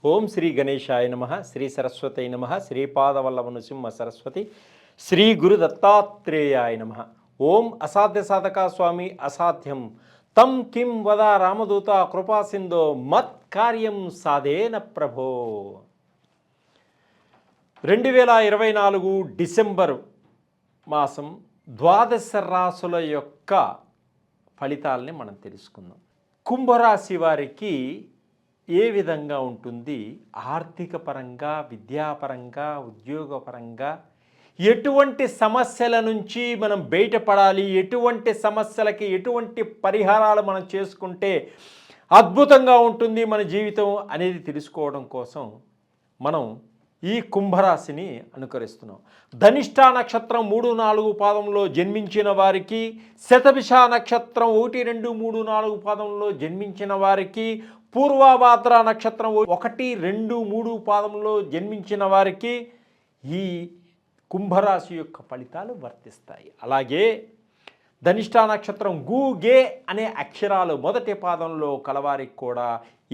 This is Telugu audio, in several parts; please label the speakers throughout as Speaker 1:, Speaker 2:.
Speaker 1: ఓం శ్రీ గణేశాయ నమ, శ్రీ సరస్వతై నమ, శ్రీపాదవల్లభ నృసింహ సరస్వతి, శ్రీ గురు దత్తాత్రేయాయ నమ. ఓం అసాధ్య సాధక స్వామి అసాధ్యం తం కిం వద రామదూత కృపాసింధో మత్ కార్యం సాధేన ప్రభో. 2024 డిసెంబర్ మాసం ద్వాదశ రాశుల యొక్క ఫలితాలని మనం తెలుసుకుందాం. కుంభరాశి వారికి ఏ విధంగా ఉంటుంది? ఆర్థిక పరంగా, విద్యాపరంగా, ఉద్యోగపరంగా ఎటువంటి సమస్యల నుంచి మనం బయటపడాలి, ఎటువంటి సమస్యలకి ఎటువంటి పరిహారాలు మనం చేసుకుంటే అద్భుతంగా ఉంటుంది మన జీవితం అనేది తెలుసుకోవడం కోసం మనం ఈ కుంభరాశిని అనుకరిస్తున్నాం. ధనిష్ఠా నక్షత్రం 3, 4 పాదంలో జన్మించిన వారికి, శతభిష నక్షత్రం 1, 2, 3, 4 పాదంలో జన్మించిన వారికి, పూర్వభాద్ర నక్షత్రం 1, 2, 3 పాదంలో జన్మించిన వారికి ఈ కుంభరాశి యొక్క ఫలితాలు వర్తిస్తాయి. అలాగే ధనిష్ఠా నక్షత్రం గు, గే అనే అక్షరాలు మొదటి పాదంలో కలవారికి కూడా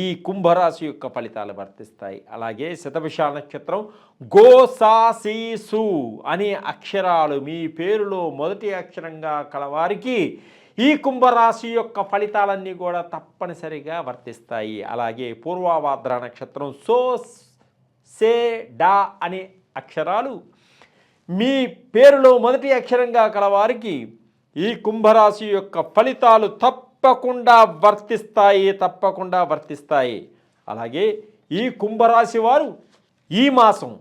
Speaker 1: ఈ కుంభరాశి యొక్క ఫలితాలు వర్తిస్తాయి. అలాగే శతభిష నక్షత్రం గో, సా, సి, సు అనే అక్షరాలు మీ పేరులో మొదటి అక్షరంగా కలవారికి ఈ కుంభరాశి యొక్క ఫలితాలన్నీ కూడా తప్పనిసరిగా వర్తిస్తాయి. అలాగే పూర్వభాద్ర నక్షత్రం సో, సే, డా అనే అక్షరాలు మీ పేరులో మొదటి అక్షరంగా కలవారికి ఈ కుంభరాశి యొక్క ఫలితాలు తప్పకుండా వర్తిస్తాయి. అలాగే ఈ కుంభరాశి వారు ఈ మాసం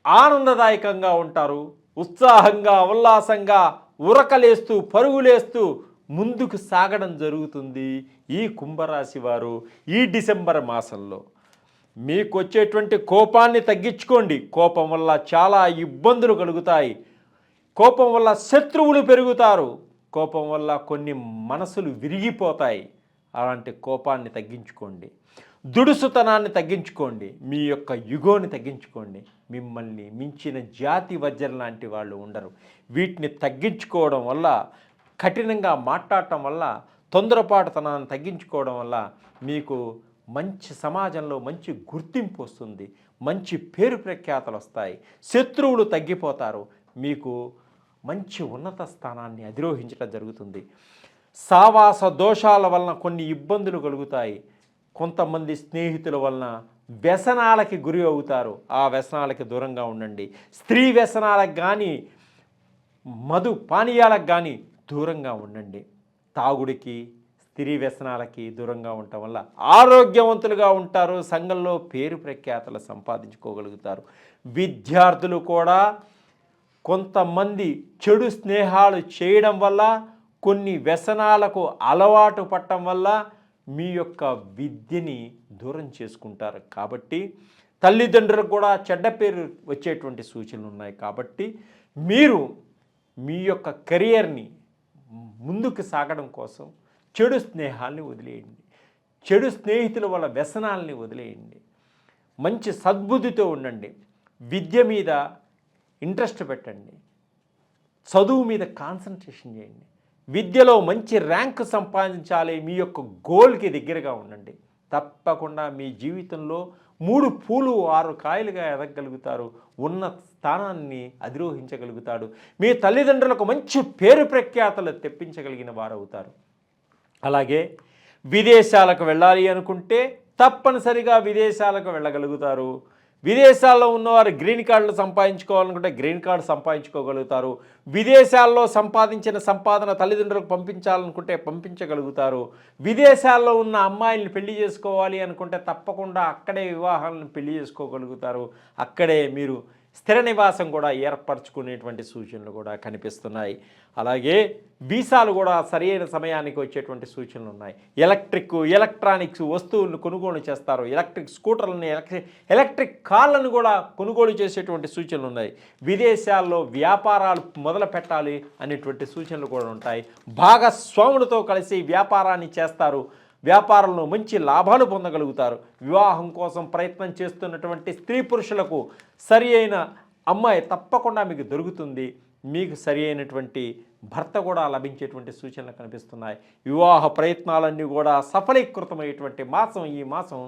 Speaker 1: ఆనందదాయకంగా ఉంటారు. ఉత్సాహంగా, ఉల్లాసంగా, ఉరకలేస్తూ, పరుగులేస్తూ ముందుకు సాగడం జరుగుతుంది. ఈ కుంభరాశి వారు ఈ డిసెంబర్ మాసంలో మీకు వచ్చేటువంటి కోపాన్ని తగ్గించుకోండి. కోపం వల్ల చాలా ఇబ్బందులు కలుగుతాయి. కోపం వల్ల శత్రువులు పెరుగుతారు. కోపం వల్ల కొన్ని మనసులు విరిగిపోతాయి. అలాంటి కోపాన్ని తగ్గించుకోండి. దుడుసుతనాన్ని తగ్గించుకోండి. మీ యొక్క యుగోని తగ్గించుకోండి. మిమ్మల్ని మించిన జాతి వజ్రం లాంటి వాళ్ళు ఉండరు. వీటిని తగ్గించుకోవడం వల్ల, కఠినంగా మాట్లాడటం వల్ల, తొందరపాటుతనాన్ని తగ్గించుకోవడం వల్ల మీకు మంచి సమాజంలో మంచి గుర్తింపు వస్తుంది. మంచి పేరు ప్రఖ్యాతలు వస్తాయి. శత్రువులు తగ్గిపోతారు. మీకు మంచి ఉన్నత స్థానాన్ని అధిరోహించడం జరుగుతుంది. సావాస దోషాల వలన కొన్ని ఇబ్బందులు కలుగుతాయి. కొంతమంది స్నేహితుల వలన వ్యసనాలకి గురి అవుతారు. ఆ వ్యసనాలకి దూరంగా ఉండండి. స్త్రీ వ్యసనాలకు కానీ, మధు పానీయాలకు కానీ దూరంగా ఉండండి. తాగుడికి, స్త్రీ వ్యసనాలకి దూరంగా ఉండటం వల్ల ఆరోగ్యవంతులుగా ఉంటారు. సంఘంలో పేరు ప్రఖ్యాతలు సంపాదించుకోగలుగుతారు. విద్యార్థులు కూడా కొంతమంది చెడు స్నేహాలు చేయడం వల్ల, కొన్ని వ్యసనాలకు అలవాటు పడటం వల్ల మీ యొక్క విద్యని దూరం చేసుకుంటారు. కాబట్టి తల్లిదండ్రులకు కూడా చెడ్డ పేరు వచ్చేటువంటి సూచనలు ఉన్నాయి. కాబట్టి మీరు మీ యొక్క కెరియర్ని ముందుకు సాగడం కోసం చెడు స్నేహాల్ని వదిలేయండి. చెడు స్నేహితుల వల్ల వ్యసనాలని వదిలేయండి. మంచి సద్బుద్ధితో ఉండండి. విద్య మీద ఇంట్రెస్ట్ పెట్టండి. చదువు మీద కాన్సన్ట్రేషన్ చేయండి. విద్యలో మంచి ర్యాంక్ సంపాదించాలి. మీ యొక్క గోల్కి దగ్గరగా ఉండండి. తప్పకుండా మీ జీవితంలో 3 పూలు 6 కాయలుగా ఎదగలుగుతారు. ఉన్న స్థానాన్ని అధిరోహించగలుగుతాడు. మీ తల్లిదండ్రులకు మంచి పేరు ప్రఖ్యాతలు తెప్పించగలిగిన వారు అవుతారు. అలాగే విదేశాలకు వెళ్ళాలి అనుకుంటే తప్పనిసరిగా విదేశాలకు వెళ్ళగలుగుతారు. విదేశాల్లో ఉన్నవారు గ్రీన్ కార్డులు సంపాదించుకోవాలనుకుంటే గ్రీన్ కార్డు సంపాదించుకోగలుగుతారు. విదేశాల్లో సంపాదించిన సంపాదన తల్లిదండ్రులకు పంపించాలనుకుంటే పంపించగలుగుతారు. విదేశాల్లో ఉన్న అమ్మాయిల్ని పెళ్లి చేసుకోవాలి అనుకుంటే తప్పకుండా అక్కడే వివాహాలను పెళ్లి చేసుకోగలుగుతారు. అక్కడే మీరు స్థిర నివాసం కూడా ఏర్పరచుకునేటువంటి సూచనలు కూడా కనిపిస్తున్నాయి. అలాగే వీసాలు కూడా సరైన సమయానికి వచ్చేటువంటి సూచనలు ఉన్నాయి. ఎలక్ట్రానిక్స్ వస్తువులను కొనుగోలు చేస్తారు. ఎలక్ట్రిక్ స్కూటర్లను, ఎలక్ట్రిక్ కార్లను కూడా కొనుగోలు చేసేటువంటి సూచనలు ఉన్నాయి. విదేశాల్లో వ్యాపారాలు మొదలు పెట్టాలి అనేటువంటి సూచనలు కూడా ఉంటాయి. భాగస్వాములతో కలిసి వ్యాపారాన్ని చేస్తారు. వ్యాపారంలో మంచి లాభాలు పొందగలుగుతారు. వివాహం కోసం ప్రయత్నం చేస్తున్నటువంటి స్త్రీ పురుషులకు సరి అయిన అమ్మాయి తప్పకుండా మీకు దొరుకుతుంది. మీకు సరి అయినటువంటి భర్త కూడా లభించేటువంటి సూచనలు కనిపిస్తున్నాయి. వివాహ ప్రయత్నాలన్నీ కూడా సఫలీకృతమయ్యేటువంటి మాసం ఈ మాసం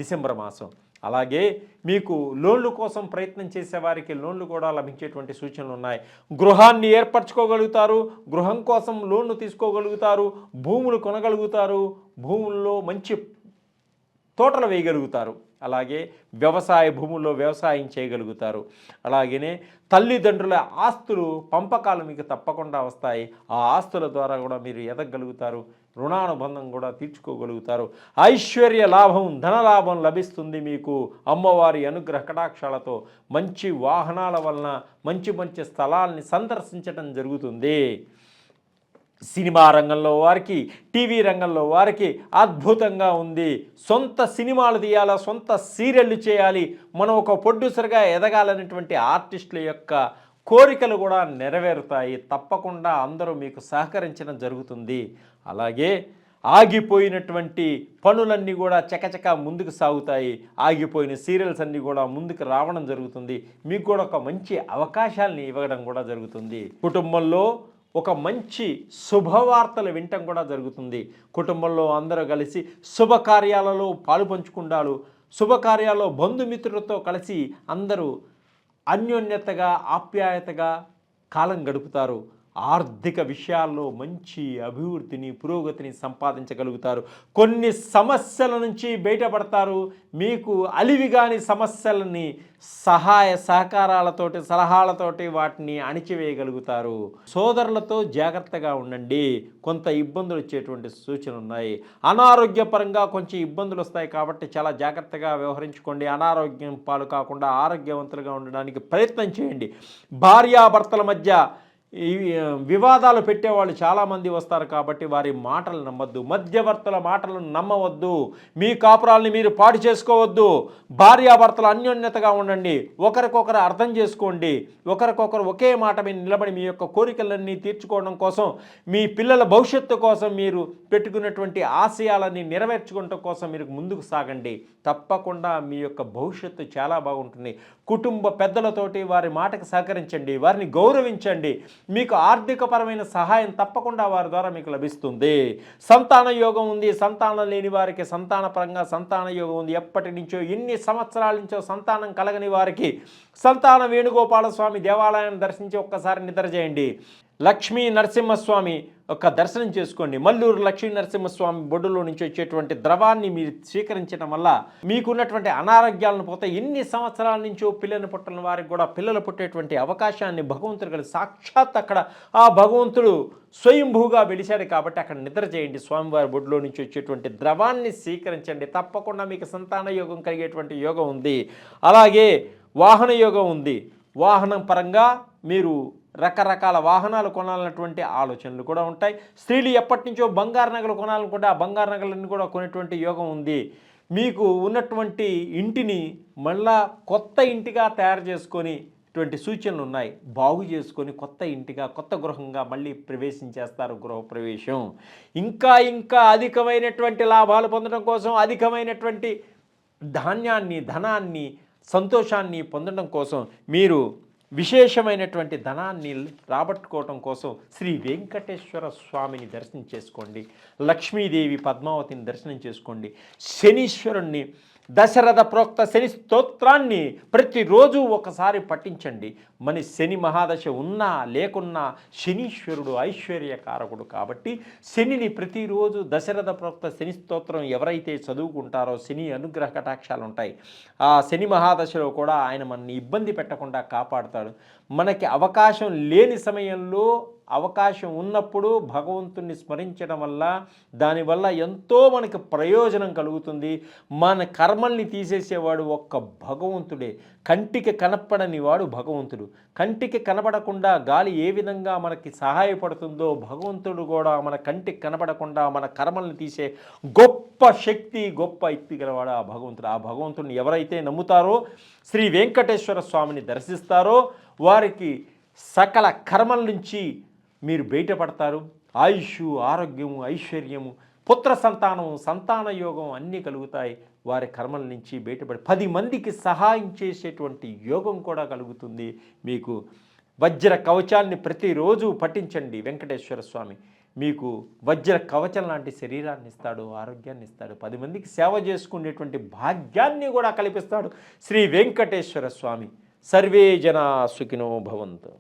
Speaker 1: డిసెంబర్ మాసం. అలాగే మీకు లోన్లు కోసం ప్రయత్నం చేసే వారికి లోన్లు కూడా లభించేటువంటి సూచనలు ఉన్నాయి. గృహాన్ని ఏర్పరచుకోగలుగుతారు, గృహం కోసం లోన్లు తీసుకోగలుగుతారు, భూములు కొనగలుగుతారు, భూముల్లో మంచి తోటలు వేయగలుగుతారు. అలాగే వ్యవసాయ భూముల్లో వ్యవసాయం చేయగలుగుతారు. అలాగనే తల్లిదండ్రుల ఆస్తులు పంపకాలు మీకు తప్పకుండా వస్తాయి. ఆ ఆస్తుల ద్వారా కూడా మీరు ఎదగలుగుతారు, రుణానుబంధం కూడా తీర్చుకోగలుగుతారు. ఐశ్వర్య లాభం, ధనలాభం లభిస్తుంది మీకు అమ్మవారి అనుగ్రహ కటాక్షాలతో. మంచి వాహనాల వలన మంచి మంచి స్థలాల్ని సందర్శించడం జరుగుతుంది. సినిమా రంగంలో వారికి, టీవీ రంగంలో వారికి అద్భుతంగా ఉంది. సొంత సినిమాలు తీయాలా, సొంత సీరియళ్ళు చేయాలి, మనం ఒక ప్రొడ్యూసర్గా ఎదగాలనేటువంటి ఆర్టిస్టుల యొక్క కోరికలు కూడా నెరవేరుతాయి. తప్పకుండా అందరూ మీకు సహకరించడం జరుగుతుంది. అలాగే ఆగిపోయినటువంటి పనులన్నీ కూడా చకచక ముందుకు సాగుతాయి. ఆగిపోయిన సీరియల్స్ అన్నీ కూడా ముందుకు రావడం జరుగుతుంది. మీకు కూడా ఒక మంచి అవకాశాలని ఇవ్వడం కూడా జరుగుతుంది. కుటుంబంలో ఒక మంచి శుభవార్తలు వినటం కూడా జరుగుతుంది. కుటుంబంలో అందరూ కలిసి శుభకార్యాలలో పాలు పంచుకుంటారు. శుభకార్యాల్లో బంధుమిత్రులతో కలిసి అందరూ అన్యోన్యతగా, ఆప్యాయతగా కాలం గడుపుతారు. ఆర్థిక విషయాల్లో మంచి అభివృద్ధిని, పురోగతిని సంపాదించగలుగుతారు. కొన్ని సమస్యల నుంచి బయటపడతారు. మీకు అలివిగాని సమస్యలని సహాయ సహకారాలతోటి, సలహాలతోటి వాటిని అణిచివేయగలుగుతారు. సోదరులతో జాగ్రత్తగా ఉండండి, కొంత ఇబ్బందులు వచ్చేటువంటి సూచనలు ఉన్నాయి. అనారోగ్యపరంగా కొంచెం ఇబ్బందులు వస్తాయి కాబట్టి చాలా జాగ్రత్తగా వ్యవహరించుకోండి. అనారోగ్యం పాలు కాకుండా ఆరోగ్యవంతులుగా ఉండడానికి ప్రయత్నం చేయండి. భార్యాభర్తల మధ్య ఈ వివాదాలు పెట్టేవాళ్ళు చాలామంది వస్తారు కాబట్టి వారి మాటలు నమ్మద్దు, మధ్యవర్తుల మాటలను నమ్మవద్దు, మీ కాపురాలని మీరు పాడు చేసుకోవద్దు. భార్యాభర్తలు అన్యోన్యతగా ఉండండి, ఒకరికొకరు అర్థం చేసుకోండి, ఒకరికొకరు ఒకే మాట మీద నిలబడి మీ యొక్క కోరికలన్నీ తీర్చుకోవడం కోసం, మీ పిల్లల భవిష్యత్తు కోసం, మీరు పెట్టుకున్నటువంటి ఆశయాలని నెరవేర్చుకోవడం కోసం మీరు ముందుకు సాగండి. తప్పకుండా మీ యొక్క భవిష్యత్తు చాలా బాగుంటుంది. కుటుంబ పెద్దలతోటి వారి మాటకు సహకరించండి, వారిని గౌరవించండి. మీకు ఆర్థికపరమైన సహాయం తప్పకుండా వారి ద్వారా మీకు లభిస్తుంది. సంతాన యోగం ఉంది. సంతానం లేని వారికి సంతానపరంగా సంతాన యోగం ఉంది. ఎప్పటి నుంచో, ఎన్ని సంవత్సరాల నుంచో సంతానం కలగని వారికి సంతాన వేణుగోపాల స్వామి దేవాలయాన్ని దర్శించి ఒక్కసారి నిద్ర చేయండి. లక్ష్మీ నరసింహస్వామి ఒక దర్శనం చేసుకోండి. మల్లూరు లక్ష్మీ నరసింహస్వామి బొడ్డులో నుంచి వచ్చేటువంటి ద్రవాన్ని మీరు స్వీకరించడం వల్ల మీకున్నటువంటి అనారోగ్యాలను పోతే, ఎన్ని సంవత్సరాల నుంచో పిల్లలు పుట్టిన వారికి కూడా పిల్లలు పుట్టేటువంటి అవకాశాన్ని భగవంతుడు కలిసి సాక్షాత్ అక్కడ ఆ భగవంతుడు స్వయంభూగా వెలిశాడు కాబట్టి అక్కడ నిద్ర చేయండి. స్వామివారి బొడ్డులో నుంచి వచ్చేటువంటి ద్రవాన్ని స్వీకరించండి. తప్పకుండా మీకు సంతాన యోగం కలిగేటువంటి యోగం ఉంది. అలాగే వాహన యోగం ఉంది. వాహనం పరంగా మీరు రకరకాల వాహనాలు కొనాలన్నటువంటి ఆలోచనలు కూడా ఉంటాయి. స్త్రీలు ఎప్పటి నుంచో బంగారు నగలు కొనాలనుకుంటే ఆ బంగారు నగలన్నీ కూడా కొనేటువంటి యోగం ఉంది. మీకు ఉన్నటువంటి ఇంటిని మళ్ళా కొత్త ఇంటిగా తయారు చేసుకొని ఇటువంటి సూచనలు ఉన్నాయి. బాగు చేసుకొని కొత్త ఇంటిగా, కొత్త గృహంగా మళ్ళీ ప్రవేశించేస్తారు. గృహప్రవేశం. ఇంకా అధికమైనటువంటి లాభాలు పొందడం కోసం, అధికమైనటువంటి ధాన్యాన్ని, ధనాన్ని, సంతోషాన్ని పొందడం కోసం, మీరు విశేషమైనటువంటి ధనాన్ని రాబట్టుకోవటం కోసం శ్రీ వెంకటేశ్వర స్వామిని దర్శనం చేసుకోండి. లక్ష్మీదేవి పద్మావతిని దర్శనం చేసుకోండి. శనీశ్వరుణ్ణి దశరథ ప్రోక్త శని స్తోత్రాన్ని ప్రతిరోజు ఒకసారి పఠించండి. మన శని మహాదశ ఉన్నా లేకున్నా శనీశ్వరుడు ఐశ్వర్యకారకుడు కాబట్టి శనిని ప్రతిరోజు దశరథ ప్రోక్త శని స్తోత్రం ఎవరైతే చదువుకుంటారో శని అనుగ్రహ కటాక్షాలు ఉంటాయి. ఆ శని మహాదశలో కూడా ఆయన మనని ఇబ్బంది పెట్టకుండా కాపాడుతాడు. మనకి అవకాశం లేని సమయంలో, అవకాశం ఉన్నప్పుడు భగవంతుణ్ణి స్మరించడం వల్ల, దానివల్ల ఎంతో మనకి ప్రయోజనం కలుగుతుంది. మన కర్మల్ని తీసేసేవాడు ఒక్క భగవంతుడే. కంటికి కనపడని వాడు భగవంతుడు. కంటికి కనపడకుండా గాలి ఏ విధంగా మనకి సహాయపడుతుందో భగవంతుడు కూడా మన కంటికి కనపడకుండా మన కర్మల్ని తీసే గొప్ప శక్తి, గొప్ప యుక్తి గలవాడు ఆ భగవంతుడు. ఆ భగవంతుడిని ఎవరైతే నమ్ముతారో, శ్రీ వెంకటేశ్వర స్వామిని దర్శిస్తారో వారికి సకల కర్మల నుంచి మీరు బయటపడతారు. ఆయుష్, ఆరోగ్యము, ఐశ్వర్యము, పుత్ర సంతానము, సంతాన యోగం అన్నీ కలుగుతాయి. వారి కర్మల నుంచి బయటపడి 10 మందికి సహాయం చేసేటువంటి యోగం కూడా కలుగుతుంది. మీకు వజ్ర కవచాన్ని ప్రతిరోజు పఠించండి. వెంకటేశ్వర స్వామి మీకు వజ్ర కవచం లాంటి శరీరాన్ని ఇస్తాడు, ఆరోగ్యాన్ని ఇస్తాడు, 10 మందికి సేవ చేసుకునేటువంటి భాగ్యాన్ని కూడా కల్పిస్తాడు శ్రీ వెంకటేశ్వర స్వామి. సర్వే జనా సుఖినో భవంతు.